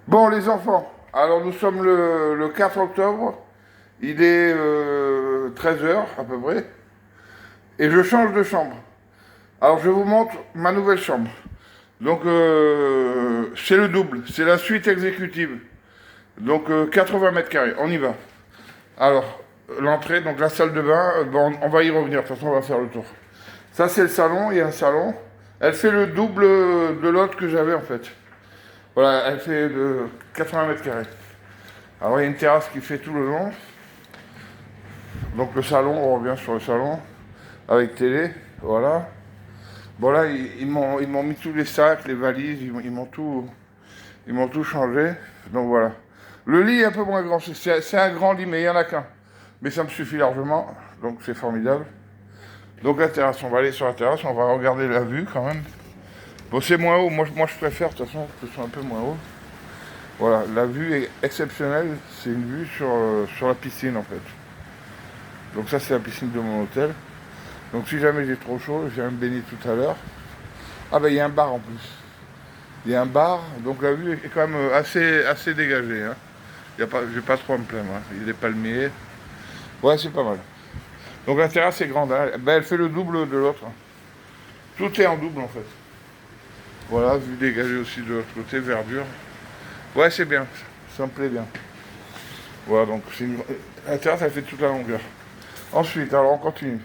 Bon, les enfants, alors nous sommes le 4 octobre, il est 13 heures à peu près, et je change de chambre. Alors je vous montre ma nouvelle chambre. Donc c'est le double, c'est la suite exécutive. Donc 80 mètres carrés, on y va. Alors, l'entrée, donc la salle de bain, bon, on va y revenir, de toute façon on va faire le tour. Ça c'est le salon, il y a un salon. Elle fait le double de l'autre que j'avais en fait. Voilà, elle fait de 80 mètres carrés. Alors il y a une terrasse qui fait tout le long. Donc le salon, on revient sur le salon, avec télé, voilà. Bon là, ils m'ont mis tous les sacs, les valises, ils m'ont tout changé. Donc voilà. Le lit est un peu moins grand, c'est un grand lit, mais il n'y en a qu'un. Mais ça me suffit largement, donc c'est formidable. Donc la terrasse, on va aller sur la terrasse, on va regarder la vue quand même. Bon, c'est moins haut, moi je préfère de toute façon que ce soit un peu moins haut. Voilà, la vue est exceptionnelle, c'est une vue sur la piscine en fait. Donc ça c'est la piscine de mon hôtel. Donc si jamais j'ai trop chaud, je viens me baigner tout à l'heure. Ah ben il y a un bar en plus. Il y a un bar, donc la vue est quand même assez dégagée. Hein. Je vais pas trop à me plaindre. Hein. Il y a des palmiers. Ouais, c'est pas mal. Donc la terrasse est grande. Hein. Ben, elle fait le double de l'autre. Hein. Tout est en double en fait. Voilà, vue dégagée aussi de l'autre côté, verdure. Ouais, c'est bien. Ça me plaît bien. Voilà, donc la terrasse, elle fait toute la longueur. Ensuite, alors on continue.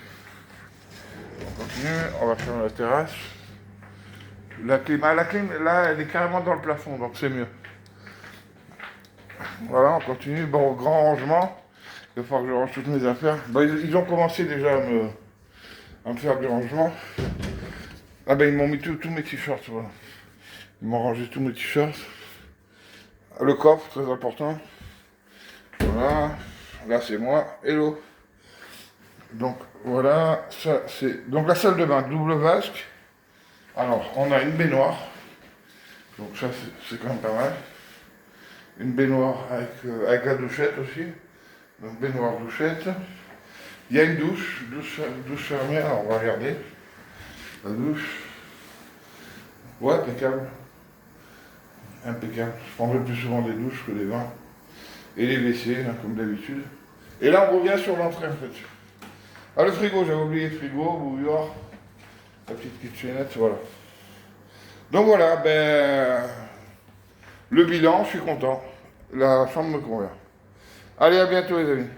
On continue, on va faire la terrasse. La clim, là, elle est carrément dans le plafond, donc c'est mieux. Voilà, on continue. Bon, grand rangement. Il va falloir que je range toutes mes affaires. Bon, ils ont commencé déjà à me faire du rangement. Ah ben, ils m'ont mis tous mes t-shirts, voilà. Ils m'ont rangé tous mes t-shirts. Le coffre, très important. Voilà. Là, c'est moi. Hello. Donc, voilà. Ça, c'est... Donc, la salle de bain, double vasque. Alors, on a une baignoire. Donc, ça, c'est quand même pas mal. Une baignoire avec la douchette aussi. Donc baignoire, douchette. Il y a une douche fermée, alors on va regarder. La douche. Ouais, impeccable. Impeccable. Je prendrai plus souvent des douches que des bains. Et les WC, hein, comme d'habitude. Et là, on revient sur l'entrée, en fait. Ah, le frigo, j'avais oublié le frigo, bouilloire. La petite kitchenette, voilà. Donc voilà, ben... Le bilan, je suis content. La chambre me convient. Allez, à bientôt, les amis.